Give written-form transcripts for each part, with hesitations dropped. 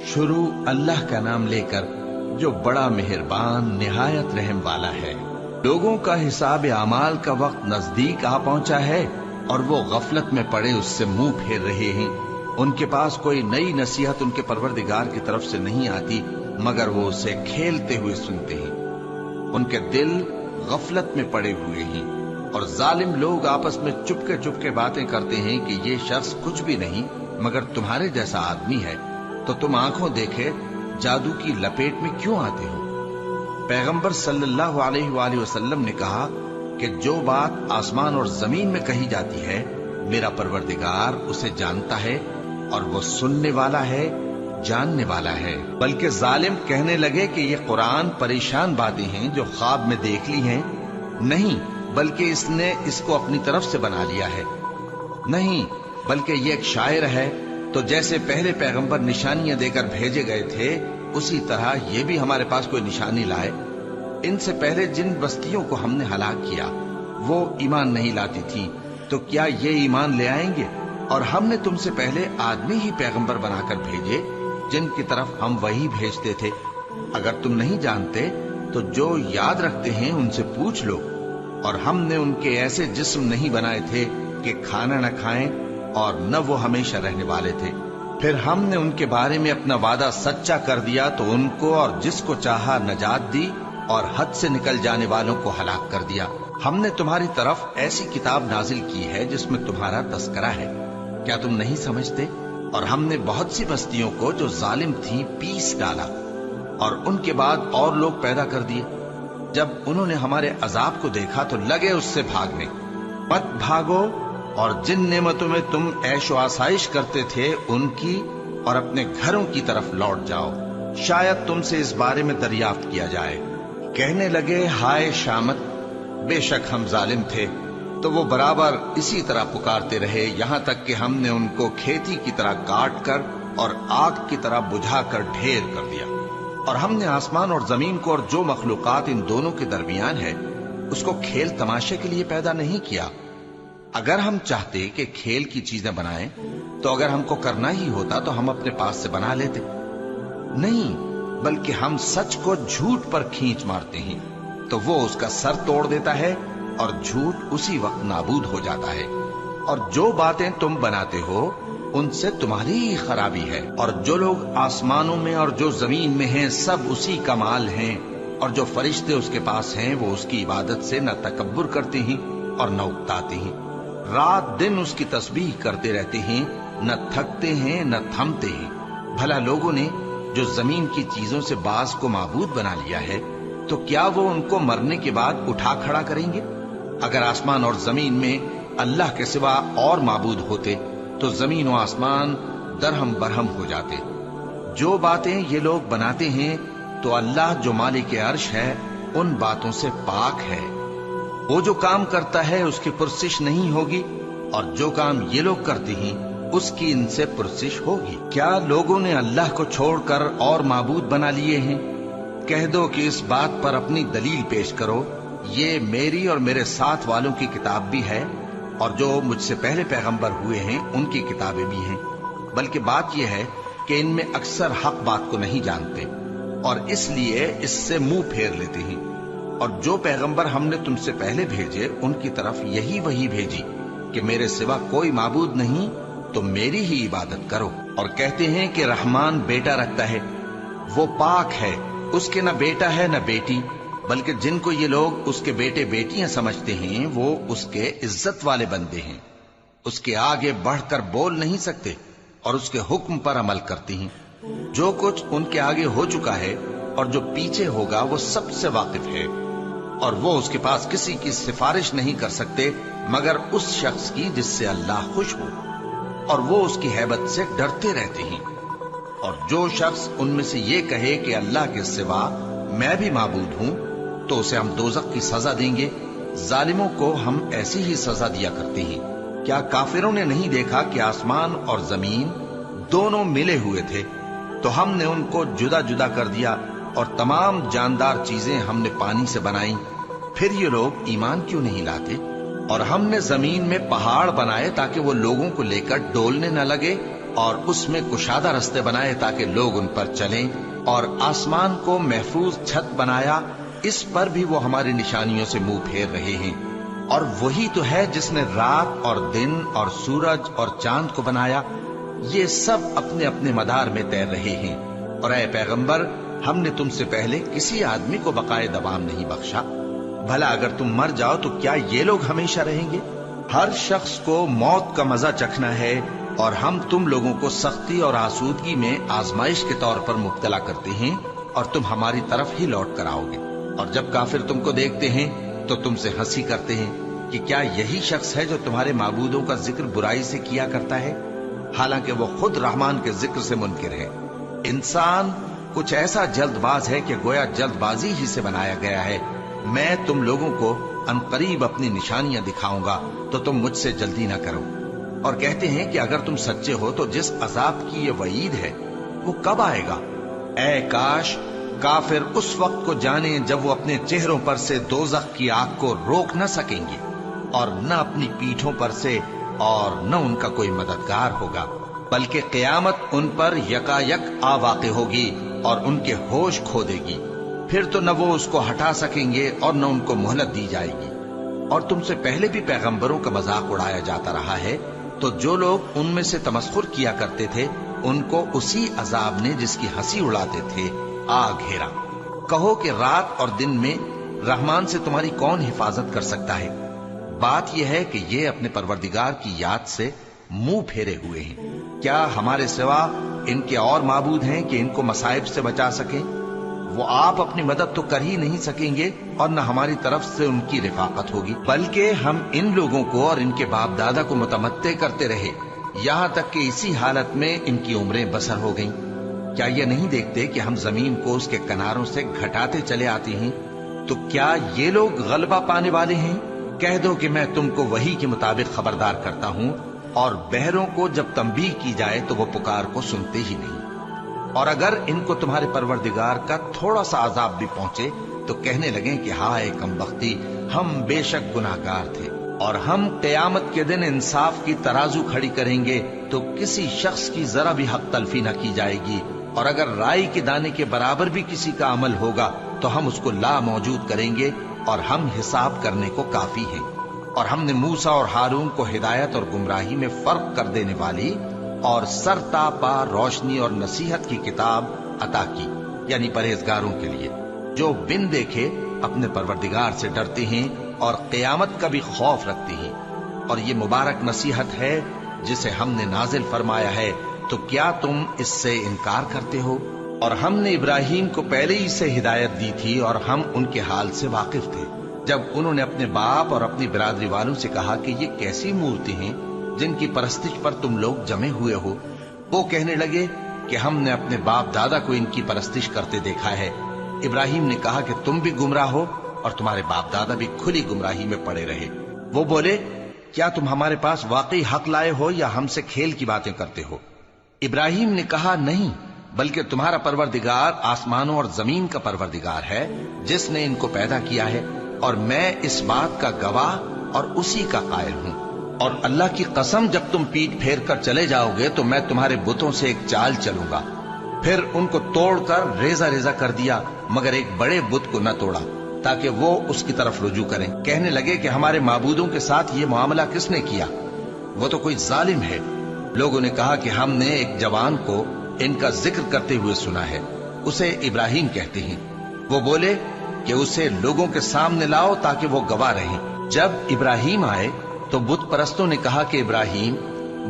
شروع اللہ کا نام لے کر جو بڑا مہربان نہایت رحم والا ہے۔ لوگوں کا حساب اعمال کا وقت نزدیک آ پہنچا ہے اور وہ غفلت میں پڑے اس سے منہ پھیر رہے ہیں۔ ان کے پاس کوئی نئی نصیحت ان کے پروردگار کی طرف سے نہیں آتی مگر وہ اسے کھیلتے ہوئے سنتے ہیں۔ ان کے دل غفلت میں پڑے ہوئے ہیں اور ظالم لوگ آپس میں چپکے باتیں کرتے ہیں کہ یہ شخص کچھ بھی نہیں مگر تمہارے جیسا آدمی ہے، تو تم آنکھوں دیکھے جادو کی لپیٹ میں کیوں آتے ہو؟ پیغمبر صلی اللہ علیہ وآلہ وسلم نے کہا کہ جو بات آسمان اور زمین میں کہی جاتی ہے میرا پروردگار اسے جانتا ہے اور وہ سننے والا ہے، جاننے والا ہے۔ بلکہ ظالم کہنے لگے کہ یہ قرآن پریشان باتیں ہیں جو خواب میں دیکھ لی ہیں، نہیں بلکہ اس نے اس کو اپنی طرف سے بنا لیا ہے، نہیں بلکہ یہ ایک شاعر ہے۔ تو جیسے پہلے پیغمبر نشانیاں دے کر بھیجے گئے تھے اسی طرح یہ بھی ہمارے پاس کوئی نشانی لائے۔ ان سے پہلے جن بستیوں کو ہم نے ہلاک کیا وہ ایمان نہیں لاتی تھی، تو کیا یہ ایمان لے آئیں گے؟ اور ہم نے تم سے پہلے آدمی ہی پیغمبر بنا کر بھیجے جن کی طرف ہم وہی بھیجتے تھے۔ اگر تم نہیں جانتے تو جو یاد رکھتے ہیں ان سے پوچھ لو۔ اور ہم نے ان کے ایسے جسم نہیں بنائے تھے کہ کھانا نہ کھائیں اور نہ وہ ہمیشہ رہنے والے تھے۔ پھر ہم نے ان کے بارے میں اپنا وعدہ سچا کر دیا تو ان کو اور جس کو چاہا نجات دی اور حد سے نکل جانے والوں کو ہلاک کر دیا۔ ہم نے تمہاری طرف ایسی کتاب نازل کی ہے جس میں تمہارا تذکرہ ہے، کیا تم نہیں سمجھتے؟ اور ہم نے بہت سی بستیوں کو جو ظالم تھیں پیس ڈالا اور ان کے بعد اور لوگ پیدا کر دیے۔ جب انہوں نے ہمارے عذاب کو دیکھا تو لگے اس سے بھاگنے۔ مت بھاگو اور جن نعمتوں میں تم عیش و آسائش کرتے تھے ان کی اور اپنے گھروں کی طرف لوٹ جاؤ، شاید تم سے اس بارے میں دریافت کیا جائے۔ کہنے لگے ہائے شامت، بے شک ہم ظالم تھے، تو وہ برابر اسی طرح پکارتے رہے یہاں تک کہ ہم نے ان کو کھیتی کی طرح کاٹ کر اور آگ کی طرح بجھا کر ڈھیر کر دیا۔ اور ہم نے آسمان اور زمین کو اور جو مخلوقات ان دونوں کے درمیان ہے اس کو کھیل تماشے کے لیے پیدا نہیں کیا۔ اگر ہم چاہتے کہ کھیل کی چیزیں بنائیں تو اگر ہم کو کرنا ہی ہوتا تو ہم اپنے پاس سے بنا لیتے، نہیں بلکہ ہم سچ کو جھوٹ پر کھینچ مارتے ہیں تو وہ اس کا سر توڑ دیتا ہے اور جھوٹ اسی وقت نابود ہو جاتا ہے۔ اور جو باتیں تم بناتے ہو ان سے تمہاری ہی خرابی ہے۔ اور جو لوگ آسمانوں میں اور جو زمین میں ہیں سب اسی کا مال ہیں، اور جو فرشتے اس کے پاس ہیں وہ اس کی عبادت سے نہ تکبر کرتے ہیں اور نہ اکتاتے ہیں، رات دن اس کی تسبیح کرتے رہتے ہیں، نہ تھکتے ہیں نہ تھمتے ہیں۔ بھلا لوگوں نے جو زمین کی چیزوں سے بعض کو معبود بنا لیا ہے تو کیا وہ ان کو مرنے کے بعد اٹھا کھڑا کریں گے؟ اگر آسمان اور زمین میں اللہ کے سوا اور معبود ہوتے تو زمین و آسمان درہم برہم ہو جاتے۔ جو باتیں یہ لوگ بناتے ہیں تو اللہ جو مالک عرش ہے ان باتوں سے پاک ہے۔ وہ جو کام کرتا ہے اس کی پرسش نہیں ہوگی، اور جو کام یہ لوگ کرتے ہیں اس کی ان سے پرسش ہوگی۔ کیا لوگوں نے اللہ کو چھوڑ کر اور معبود بنا لیے ہیں؟ کہہ دو کہ اس بات پر اپنی دلیل پیش کرو، یہ میری اور میرے ساتھ والوں کی کتاب بھی ہے اور جو مجھ سے پہلے پیغمبر ہوئے ہیں ان کی کتابیں بھی ہیں۔ بلکہ بات یہ ہے کہ ان میں اکثر حق بات کو نہیں جانتے اور اس لیے اس سے منہ پھیر لیتے ہیں۔ اور جو پیغمبر ہم نے تم سے پہلے بھیجے ان کی طرف یہی وحی بھیجی کہ میرے سوا کوئی معبود نہیں تو میری ہی عبادت کرو۔ اور کہتے ہیں کہ رحمان بیٹا رکھتا ہے، وہ پاک ہے، اس کے نہ بیٹا ہے نہ بیٹی، بلکہ جن کو یہ لوگ اس کے بیٹے بیٹیاں سمجھتے ہیں وہ اس کے عزت والے بندے ہیں، اس کے آگے بڑھ کر بول نہیں سکتے اور اس کے حکم پر عمل کرتے ہیں۔ جو کچھ ان کے آگے ہو چکا ہے اور جو پیچھے ہوگا وہ سب سے واقف ہے، اور وہ اس کے پاس کسی کی سفارش نہیں کر سکتے مگر اس شخص کی جس سے اللہ خوش ہو، اور وہ اس کی ہیبت سے ڈرتے رہتے ہیں۔ اور جو شخص ان میں سے یہ کہے کہ اللہ کے سوا میں بھی معبود ہوں تو اسے ہم دوزخ کی سزا دیں گے۔ ظالموں کو ہم ایسی ہی سزا دیا کرتے ہیں۔ کیا کافروں نے نہیں دیکھا کہ آسمان اور زمین دونوں ملے ہوئے تھے تو ہم نے ان کو جدا جدا کر دیا اور تمام جاندار چیزیں ہم نے پانی سے بنائیں، پھر یہ لوگ ایمان کیوں نہیں لاتے؟ اور ہم نے زمین میں پہاڑ بنائے تاکہ وہ لوگوں کو لے کر ڈولنے نہ لگے اور اس میں کشادہ رستے بنائے تاکہ لوگ ان پر چلیں، اور آسمان کو محفوظ چھت بنایا، اس پر بھی وہ ہماری نشانیوں سے منہ پھیر رہے ہیں۔ اور وہی تو ہے جس نے رات اور دن اور سورج اور چاند کو بنایا، یہ سب اپنے اپنے مدار میں تیر رہے ہیں۔ اور اے پیغمبر، ہم نے تم سے پہلے کسی آدمی کو بقائے دوام نہیں بخشا، بھلا اگر تم مر جاؤ تو کیا یہ لوگ ہمیشہ رہیں گے؟ ہر شخص کو موت کا مزہ چکھنا ہے، اور ہم تم لوگوں کو سختی اور آسودگی میں آزمائش کے طور پر مبتلا کرتے ہیں، اور تم ہماری طرف ہی لوٹ کر آؤ گے۔ اور جب کافر تم کو دیکھتے ہیں تو تم سے ہنسی کرتے ہیں کہ کیا یہی شخص ہے جو تمہارے معبودوں کا ذکر برائی سے کیا کرتا ہے، حالانکہ وہ خود رحمان کے ذکر سے منکر ہے۔ انسان کچھ ایسا جلد باز ہے کہ گویا جلد بازی ہی سے بنایا گیا ہے۔ میں تم لوگوں کو عنقریب اپنی نشانیاں دکھاؤں گا تو تم مجھ سے جلدی نہ کرو۔ اور کہتے ہیں کہ اگر تم سچے ہو تو جس عذاب کی یہ وعید ہے وہ کب آئے گا؟ اے کاش کافر اس وقت کو جانیں جب وہ اپنے چہروں پر سے دوزخ کی آگ کو روک نہ سکیں گے، اور نہ اپنی پیٹھوں پر سے، اور نہ ان کا کوئی مددگار ہوگا، بلکہ قیامت ان پر یکا یک آ واقع ہوگی اور ان کے ہوش کھو دے گی۔ پھر تو نہ وہ اس کو ہٹا سکیں گے اور نہ ان کو مہلت دی جائے گی۔ اور تم سے پہلے بھی پیغمبروں کا مذاق اڑایا جاتا رہا ہے، تو جو لوگ ان میں سے تمسخر کیا کرتے تھے ان کو اسی عذاب نے جس کی ہنسی اڑاتے تھے آ گھیرا۔ کہو کہ رات اور دن میں رحمان سے تمہاری کون حفاظت کر سکتا ہے؟ بات یہ ہے کہ یہ اپنے پروردگار کی یاد سے منہ پھیرے ہوئے ہیں۔ کیا ہمارے سوا ان کے اور معبود ہیں کہ ان کو مصائب سے بچا سکیں؟ وہ آپ اپنی مدد تو کر ہی نہیں سکیں گے، اور نہ ہماری طرف سے ان کی رفاقت ہوگی، بلکہ ہم ان لوگوں کو اور ان کے باپ دادا کو متمتع کرتے رہے، یہاں تک کہ اسی حالت میں ان کی عمریں بسر ہو گئیں۔ کیا یہ نہیں دیکھتے کہ ہم زمین کو اس کے کناروں سے گھٹاتے چلے آتے ہیں؟ تو کیا یہ لوگ غلبہ پانے والے ہیں؟ کہہ دو کہ میں تم کو وحی کے مطابق خبردار کرتا ہوں، اور بہروں کو جب تنبیہ کی جائے تو وہ پکار کو سنتے ہی نہیں۔ اور اگر ان کو تمہارے پروردگار کا تھوڑا سا عذاب بھی پہنچے تو کہنے لگیں کہ ہائے کمبختی، ہم بے شک گناہگار تھے۔ اور ہم قیامت کے دن انصاف کی ترازو کھڑی کریں گے تو کسی شخص کی ذرا بھی حق تلفی نہ کی جائے گی، اور اگر رائی کے دانے کے برابر بھی کسی کا عمل ہوگا تو ہم اس کو لا موجود کریں گے، اور ہم حساب کرنے کو کافی ہیں۔ اور ہم نے موسیٰ اور ہارون کو ہدایت اور گمراہی میں فرق کر دینے والی اور سر تا پا روشنی اور نصیحت کی کتاب عطا کی، یعنی پرہیزگاروں کے لیے جو بن دیکھے اپنے پروردگار سے ڈرتے ہیں اور قیامت کا بھی خوف رکھتے ہیں۔ اور یہ مبارک نصیحت ہے جسے ہم نے نازل فرمایا ہے، تو کیا تم اس سے انکار کرتے ہو؟ اور ہم نے ابراہیم کو پہلے ہی سے ہدایت دی تھی، اور ہم ان کے حال سے واقف تھے جب انہوں نے اپنے باپ اور اپنی برادری والوں سے کہا کہ یہ کیسی مورتی ہیں جن کی پرستش پر تم لوگ جمے ہوئے ہو۔ وہ کہنے لگے کہ ہم نے اپنے باپ دادا کو ان کی پرستش کرتے دیکھا ہے۔ ابراہیم نے کہا کہ تم بھی گمراہ ہو اور تمہارے باپ دادا بھی کھلی گمراہی میں پڑے رہے۔ وہ بولے، کیا تم ہمارے پاس واقعی حق لائے ہو یا ہم سے کھیل کی باتیں کرتے ہو؟ ابراہیم نے کہا، نہیں، بلکہ تمہارا پروردگار آسمانوں اور زمین کا پروردگار ہے جس نے ان کو پیدا کیا ہے، اور میں اس بات کا گواہ اور اسی کا قائل ہوں۔ اور اللہ کی قسم، جب تم پیٹ پھیر کر چلے جاؤ گے تو میں تمہارے بتوں سے ایک چال چلوں گا۔ پھر ان کو توڑ کر ریزہ ریزہ کر دیا، مگر ایک بڑے بت کو نہ توڑا تاکہ وہ اس کی طرف رجوع کریں۔ کہنے لگے کہ ہمارے معبودوں کے ساتھ یہ معاملہ کس نے کیا؟ وہ تو کوئی ظالم ہے۔ لوگوں نے کہا کہ ہم نے ایک جوان کو ان کا ذکر کرتے ہوئے سنا ہے، اسے ابراہیم کہتے ہیں۔ وہ بولے کہ اسے لوگوں کے سامنے لاؤ تاکہ وہ گواہ رہیں۔ جب ابراہیم آئے تو بت پرستوں نے کہا کہ ابراہیم،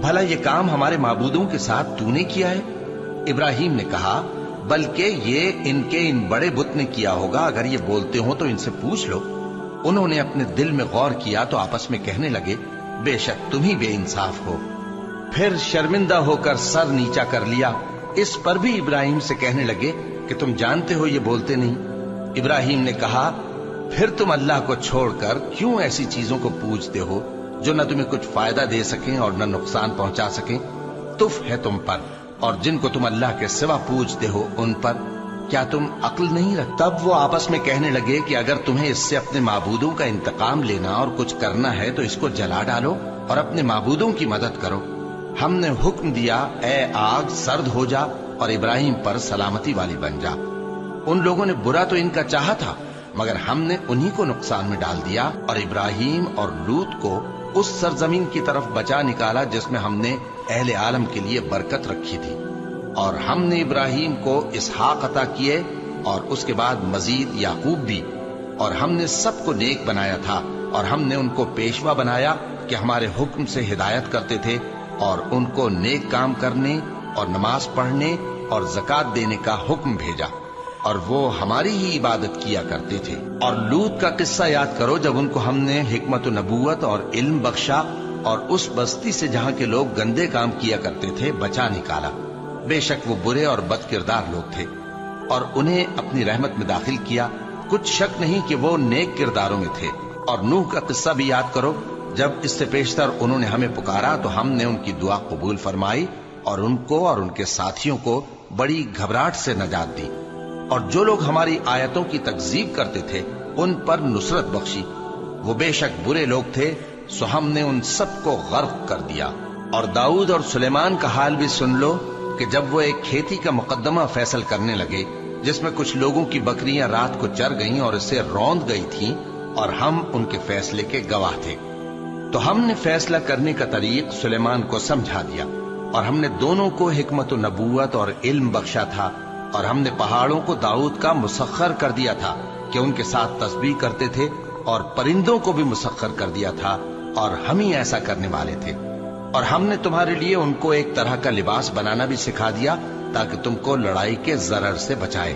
بھلا یہ کام ہمارے معبودوں کے ساتھ تو نے کیا ہے؟ ابراہیم نے کہا، بلکہ یہ ان کے ان بڑے بت نے کیا ہوگا، اگر یہ بولتے ہوں تو ان سے پوچھ لو۔ انہوں نے اپنے دل میں غور کیا تو آپس میں کہنے لگے، بے شک تم ہی بے انصاف ہو۔ پھر شرمندہ ہو کر سر نیچا کر لیا۔ اس پر بھی ابراہیم سے کہنے لگے کہ تم جانتے ہو یہ بولتے نہیں۔ ابراہیم نے کہا، پھر تم اللہ کو چھوڑ کر کیوں ایسی چیزوں کو پوجتے ہو جو نہ تمہیں کچھ فائدہ دے سکیں اور نہ نقصان پہنچا سکیں؟ تف ہے تم پر اور جن کو تم اللہ کے سوا پوجتے ہو ان پر، کیا تم عقل نہیں رکھتے؟ تب وہ آپس میں کہنے لگے کہ اگر تمہیں اس سے اپنے معبودوں کا انتقام لینا اور کچھ کرنا ہے تو اس کو جلا ڈالو اور اپنے معبودوں کی مدد کرو۔ ہم نے حکم دیا اے آگ سرد ہو جا اور ابراہیم پر سلامتی والی بن جا۔ ان لوگوں نے برا تو ان کا چاہا تھا، مگر ہم نے انہی کو نقصان میں ڈال دیا اور ابراہیم اور لوط کو اس سرزمین کی طرف بچا نکالا جس میں ہم نے اہل عالم کے لیے برکت رکھی تھی۔ اور ہم نے ابراہیم کو اسحاق عطا کیے اور اس کے بعد مزید یعقوب بھی، اور ہم نے سب کو نیک بنایا تھا، اور ہم نے ان کو پیشوا بنایا کہ ہمارے حکم سے ہدایت کرتے تھے، اور ان کو نیک کام کرنے اور نماز پڑھنے اور زکوٰۃ دینے کا حکم بھیجا، اور وہ ہماری ہی عبادت کیا کرتے تھے۔ اور لوط کا قصہ یاد کرو جب ان کو ہم نے حکمت و نبوت اور علم بخشا اور اس بستی سے جہاں کے لوگ گندے کام کیا کرتے تھے بچا نکالا۔ بے شک وہ برے اور بد کردار لوگ تھے، اور انہیں اپنی رحمت میں داخل کیا، کچھ شک نہیں کہ وہ نیک کرداروں میں تھے۔ اور نوح کا قصہ بھی یاد کرو، جب اس سے پیشتر انہوں نے ہمیں پکارا تو ہم نے ان کی دعا قبول فرمائی اور ان کو اور ان کے ساتھیوں کو بڑی گھبراہٹ سے نجات دی، اور جو لوگ ہماری آیتوں کی تکذیب کرتے تھے ان پر نصرت بخشی۔ وہ بے شک برے لوگ تھے، سو ہم نے ان سب کو غرق کر دیا۔ اور داؤد اور سلیمان کا حال بھی سن لو کہ جب وہ ایک کھیتی کا مقدمہ فیصل کرنے لگے جس میں کچھ لوگوں کی بکریاں رات کو چر گئیں اور اسے روند گئی تھیں، اور ہم ان کے فیصلے کے گواہ تھے، تو ہم نے فیصلہ کرنے کا طریق سلیمان کو سمجھا دیا، اور ہم نے دونوں کو حکمت و نبوت اور علم بخشا تھا، اور ہم نے پہاڑوں کو داؤد کا مسخر کر دیا تھا کہ ان کے ساتھ تسبیح کرتے تھے، اور پرندوں کو بھی مسخر کر دیا تھا، اور ہم ہی ایسا کرنے والے تھے۔ اور ہم نے تمہارے لیے ان کو ایک طرح کا لباس بنانا بھی سکھا دیا تاکہ تم کو لڑائی کے ضرر سے بچائے،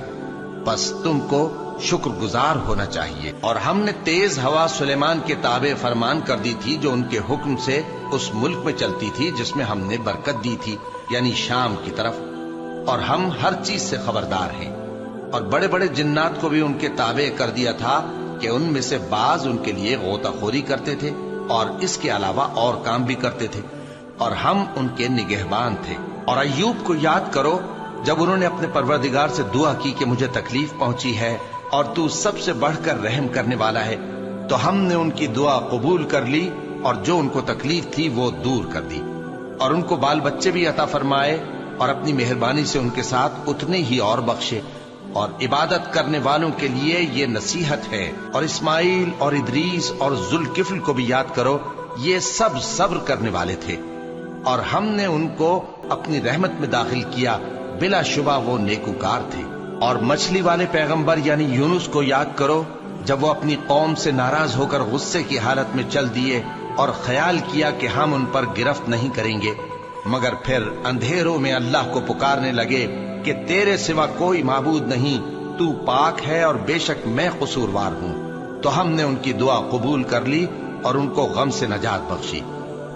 پس تم کو شکر گزار ہونا چاہیے۔ اور ہم نے تیز ہوا سلیمان کے تابع فرمان کر دی تھی جو ان کے حکم سے اس ملک میں چلتی تھی جس میں ہم نے برکت دی تھی، یعنی شام کی طرف، اور ہم ہر چیز سے خبردار ہیں۔ اور بڑے بڑے جنات کو بھی ان کے تابع کر دیا تھا کہ ان میں سے بعض ان کے لیے غوطہ خوری کرتے تھے اور اس کے علاوہ اور کام بھی کرتے تھے، اور ہم ان کے نگہبان تھے۔ اور ایوب کو یاد کرو جب انہوں نے اپنے پروردگار سے دعا کی کہ مجھے تکلیف پہنچی ہے اور تو سب سے بڑھ کر رحم کرنے والا ہے، تو ہم نے ان کی دعا قبول کر لی اور جو ان کو تکلیف تھی وہ دور کر دی، اور ان کو بال بچے بھی عطا فرمائے، اور اپنی مہربانی سے ان کے ساتھ اتنے ہی اور بخشے۔ اور عبادت کرنے والوں کے لیے یہ نصیحت ہے۔ اور اسماعیل اور ادریس اور ذوالکفل کو بھی یاد کرو، یہ سب صبر کرنے والے تھے، اور ہم نے ان کو اپنی رحمت میں داخل کیا، بلا شبہ وہ نیکوکار تھے۔ اور مچھلی والے پیغمبر یعنی یونس کو یاد کرو جب وہ اپنی قوم سے ناراض ہو کر غصے کی حالت میں چل دیے اور خیال کیا کہ ہم ان پر گرفت نہیں کریں گے، مگر پھر اندھیروں میں اللہ کو پکارنے لگے کہ تیرے سوا کوئی معبود نہیں، تو پاک ہے اور بے شک میں قصوروار ہوں، تو ہم نے ان کی دعا قبول کر لی اور ان کو غم سے نجات بخشی۔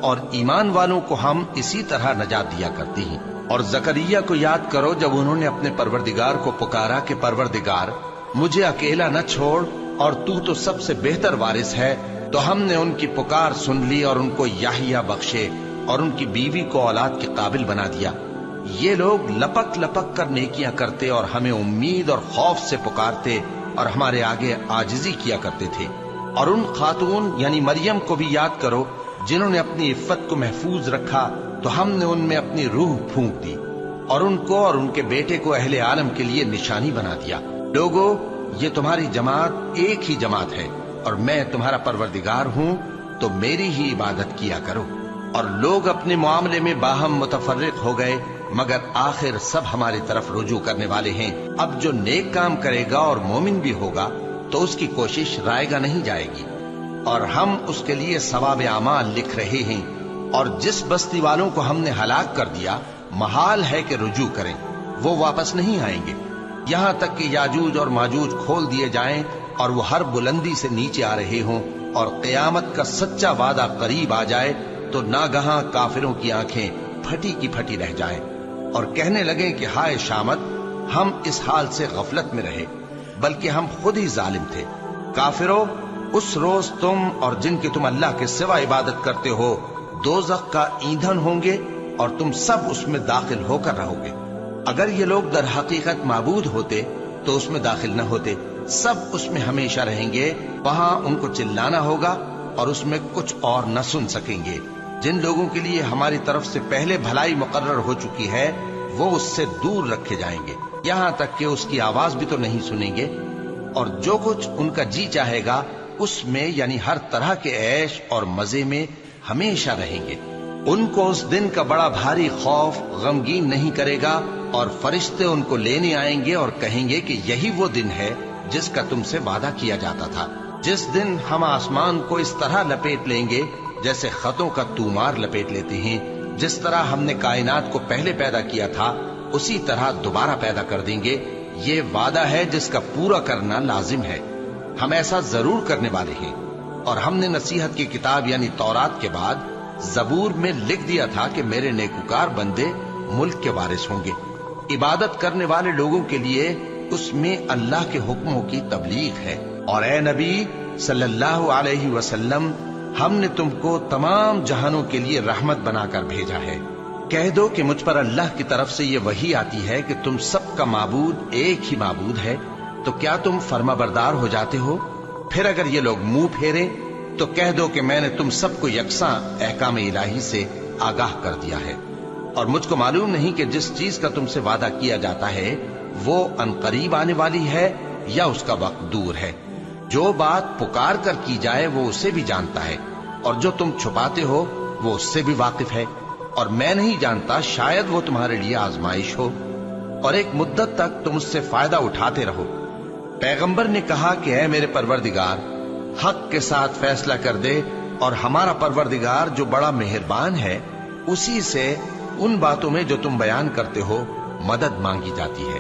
اور ایمان والوں کو ہم اسی طرح نجات دیا کرتے ہیں۔ اور زکریا کو یاد کرو جب انہوں نے اپنے پروردگار کو پکارا کہ پروردگار مجھے اکیلا نہ چھوڑ اور تو سب سے بہتر وارث ہے، تو ہم نے ان کی پکار سن لی اور ان کو یحییٰ بخشے اور ان کی بیوی کو اولاد کے قابل بنا دیا۔ یہ لوگ لپک لپک کر نیکیاں کرتے اور ہمیں امید اور خوف سے پکارتے اور ہمارے آگے عاجزی کیا کرتے تھے۔ اور ان خاتون یعنی مریم کو بھی یاد کرو جنہوں نے اپنی عفت کو محفوظ رکھا، تو ہم نے ان میں اپنی روح پھونک دی اور ان کو اور ان کے بیٹے کو اہل عالم کے لیے نشانی بنا دیا۔ لوگو، یہ تمہاری جماعت ایک ہی جماعت ہے اور میں تمہارا پروردگار ہوں، تو میری ہی عبادت کیا کرو۔ اور لوگ اپنے معاملے میں باہم متفرق ہو گئے، مگر آخر سب ہماری طرف رجوع کرنے والے ہیں۔ اب جو نیک کام کرے گا اور مومن بھی ہوگا تو اس کی کوشش رائے گا نہیں جائے گی، اور ہم اس کے لیے ثواب اعمال لکھ رہے ہیں۔ اور جس بستی والوں کو ہم نے ہلاک کر دیا، محال ہے کہ رجوع کریں، وہ واپس نہیں آئیں گے، یہاں تک کہ یاجوج اور ماجوج کھول دیے جائیں اور وہ ہر بلندی سے نیچے آ رہے ہوں، اور قیامت کا سچا وعدہ قریب آ جائے تو ناگہاں کافروں کی آنکھیں پھٹی کی پھٹی رہ جائیں اور کہنے لگیں کہ ہائے شامت، ہم اس حال سے غفلت میں رہے، بلکہ ہم خود ہی ظالم تھے۔ کافروں، اس روز تم اور جن کی تم اللہ کے سوا عبادت کرتے ہو دوزخ کا ایندھن ہوں گے اور تم سب اس میں داخل ہو کر رہو گے۔ اگر یہ لوگ در حقیقت معبود ہوتے تو اس میں داخل نہ ہوتے، سب اس میں ہمیشہ رہیں گے، وہاں ان کو چلانا ہوگا اور اس میں کچھ اور نہ سن سکیں گے۔ جن لوگوں کے لیے ہماری طرف سے پہلے بھلائی مقرر ہو چکی ہے وہ اس سے دور رکھے جائیں گے، یہاں تک کہ اس کی آواز بھی تو نہیں سنیں گے، اور جو کچھ ان کا جی چاہے گا اس میں یعنی ہر طرح کے عیش اور مزے میں ہمیشہ رہیں گے۔ ان کو اس دن کا بڑا بھاری خوف غمگین نہیں کرے گا، اور فرشتے ان کو لینے آئیں گے اور کہیں گے کہ یہی وہ دن ہے جس کا تم سے وعدہ کیا جاتا تھا، جس دن ہم آسمان کو اس طرح لپیٹ لیں گے جیسے خطوں کا تومار لپیٹ لیتے ہیں، جس طرح ہم نے کائنات کو پہلے پیدا کیا تھا اسی طرح دوبارہ پیدا کر دیں گے۔ یہ وعدہ ہے جس کا پورا کرنا لازم ہے، ہم ایسا ضرور کرنے والے ہیں۔ اور ہم نے نصیحت کی کتاب یعنی تورات کے بعد زبور میں لکھ دیا تھا کہ میرے نیکوکار بندے ملک کے وارث ہوں گے۔ عبادت کرنے والے لوگوں کے لیے اس میں اللہ کے حکموں کی تبلیغ ہے۔ اور اے نبی صلی اللہ علیہ وسلم، ہم نے تم کو تمام جہانوں کے لیے رحمت بنا کر بھیجا ہے۔ کہہ دو کہ مجھ پر اللہ کی طرف سے یہ وحی آتی ہے کہ تم سب کا معبود ایک ہی معبود ہے، تو کیا تم فرما بردار ہو جاتے ہو؟ پھر اگر یہ لوگ منہ پھیریں تو کہہ دو کہ میں نے تم سب کو یکساں احکام الہی سے آگاہ کر دیا ہے، اور مجھ کو معلوم نہیں کہ جس چیز کا تم سے وعدہ کیا جاتا ہے وہ عنقریب آنے والی ہے یا اس کا وقت دور ہے۔ جو بات پکار کر کی جائے وہ اسے بھی جانتا ہے، اور جو تم چھپاتے ہو وہ اس سے بھی واقف ہے، اور میں نہیں جانتا شاید وہ تمہارے لیے آزمائش ہو، اور ایک مدت تک تم اس سے فائدہ اٹھاتے رہو۔ پیغمبر نے کہا کہ اے میرے پروردگار، حق کے ساتھ فیصلہ کر دے، اور ہمارا پروردگار جو بڑا مہربان ہے اسی سے ان باتوں میں جو تم بیان کرتے ہو مدد مانگی جاتی ہے۔